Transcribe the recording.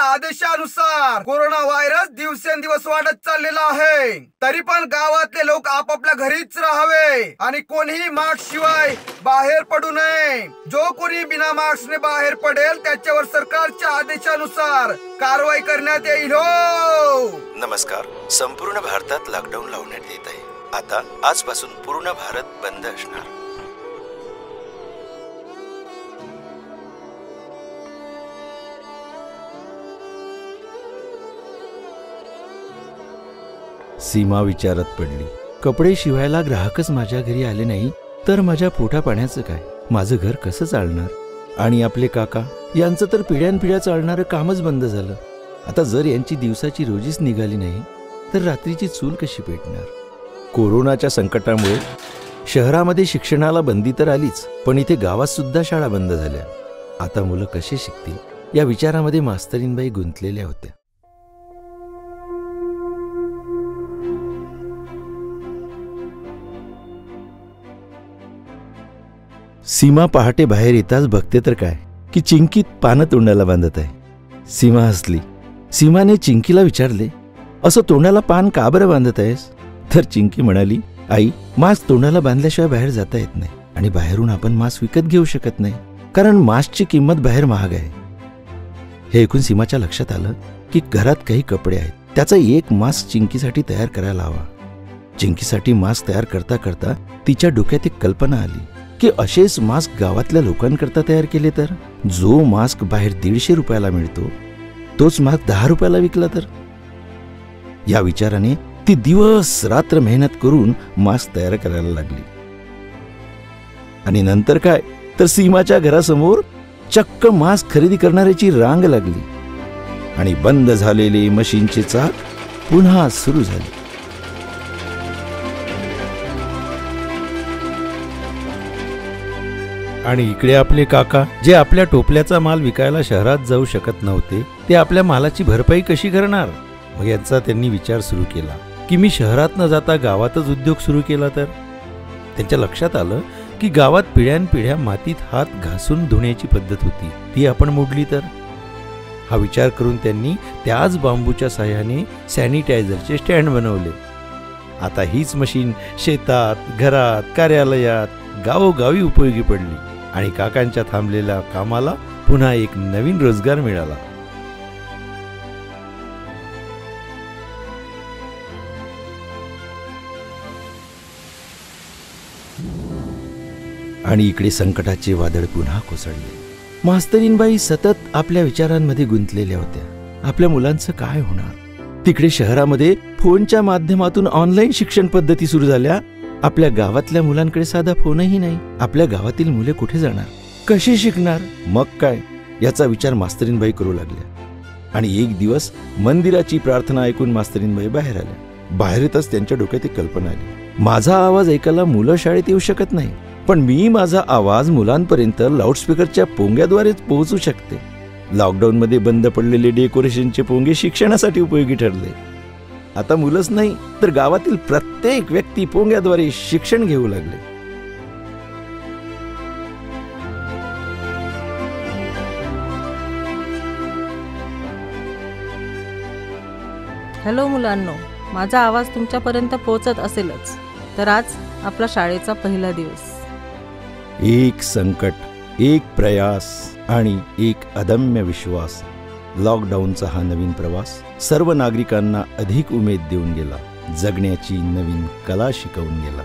आदेशानुसार corona virus दिवसेंदिवस वाढत चाललेला आहे, तरी पण गावातले लोक आपापल्या घरीच राहावे आणि कोणीही मास्क शिवाय बाहेर पडू नये। जो कोणी बिना मास्कने बाहेर पडेल त्याच्यावर सरकारच्या आदेशानुसार कारवाई करण्यात येईल। नमस्कार। संपूर्ण भारतात लॉकडाऊन लावण्यात येत आहे। आता आजपासून पूर्ण भारत बंद असणार। सीमा विचारात पडली। कपडे शिवायला ग्राहकच माझ्या घरी आले नाही तर माझ्या पोटा पाण्याचं काय, माझं घर कसं चालणार? आणि आपले काका यांचं तर पिढ्यानपिढ्या चालणारं कामच बंद झालं। आता जर यांची दिवसाची रोजीच निघाली नाही तर रात्रीची चूल कशी पेटणार? कोरोनाच्या संकटामुळे शहरामध्ये शिक्षणाला बंदी तर आलीच, पण इथे गावात सुद्धा शाळा बंद झाल्या। आता मुलं कसे शिकतील या विचारामध्ये मास्तरीनबाई गुंतलेल्या होत्या। सीमा पहाटे बाहेर येताच बघते तर काय की चिंकी पानं तोंडाला बांधत आहे। सीमा हसली। सीमाने चिंकीला विचारले, असं तोंडाला पान का बरं बांधत आहेस? तर चिंकी म्हणाली, आई, मास्क तोंडाला बांधल्याशिवाय बाहेर जाता येत नाही आणि बाहेरून आपण मास्क विकत घेऊ शकत नाही, कारण मास्कची किंमत बाहेर महाग आहे। हे ऐकून सीमाच्या लक्षात आलं की घरात काही कपडे आहेत, त्याचा एक मास्क चिंकीसाठी तयार करायला हवा। चिंकीसाठी मास्क तयार करता करता तिच्या डोक्यात एक कल्पना आली की असेच मास्क गावातल्या लोकांकरता तयार केले तर जो मास्क बाहेर 150 रुपयाला मिळतो तोच मास्क 10 रुपयाला विकला तर? या विचाराने ती दिवस रात्र मेहनत करून मास्क तयार करायला लागली। आणि नंतर काय तर सीमाच्या घरासमोर चक्क मास्क खरेदी करणाऱ्याची रांग लागली आणि बंद झालेले मशीनचे चाक पुन्हा सुरू झाले। आणि इकडे आपले काका जे आपल्या टोपल्याचा माल विकायला शहरात जाऊ शकत नव्हते, ते आपल्या मालाची भरपाई कशी करणार? मग याचा त्यांनी विचार सुरू केला की मी शहरात न जाता गावातच उद्योग सुरू केला तर? त्यांच्या लक्षात आलं की गावात पिढ्यानपिढ्या मातीत हात घासून धुण्याची पद्धत होती, ती आपण मोडली तर? हा विचार करून त्यांनी त्याच बांबूच्या साह्याने सॅनिटायझरचे स्टँड बनवले। आता हीच मशीन शेतात, घरात, कार्यालयात, गावोगावी उपयोगी पडली आणि काकांच्या थांबलेल्या कामाला पुन्हा एक नवीन रोजगार मिळाला। आणि इकडे संकटाचे वादळ पुन्हा कोसळले। मास्तरीनबाई सतत आपल्या विचारांमध्ये गुंतलेल्या होत्या। आपल्या मुलांचं काय होणार? तिकडे शहरामध्ये फोनच्या माध्यमातून ऑनलाईन शिक्षण पद्धती सुरू झाल्या। आपल्या गावातल्या मुलांकडे साधा फोनही नाही। आपल्या गावातील मुले कुठे जाणार, कशी शिकणार? मग काय याचा विचार मास्तरीनबाई करू लागल्या। आणि एक दिवस मंदिराची प्रार्थना ऐकून मास्तरीनबाई बाहेर आल्या। बाहेर येताच त्यांच्या डोक्यात एक कल्पना आली, माझा आवाज ऐकायला मुलं शाळेत येऊ शकत नाही, पण मी माझा आवाज मुलांपर्यंत लाऊडस्पीकरच्या पोंग्याद्वारेच पोहोचू शकते। लॉकडाऊनमध्ये बंद पडलेले डेकोरेशनचे पोंगे शिक्षणासाठी उपयोगी ठरले। आता मुलंच नाही तर गावातील प्रत्येक व्यक्ती पोंग्याद्वारे शिक्षण घेऊ लागले। हॅलो मुलांनो, माझा आवाज तुमच्यापर्यंत पोहोचत असेलच तर आज आपला शाळेचा पहिला दिवस। एक संकट, एक प्रयास आणि एक अदम्य विश्वास। लॉकडाऊनचा हा नवीन प्रवास सर्व नागरिकांना अधिक उमेद देऊन गेला, जगण्याची नवीन कला शिकवून गेला।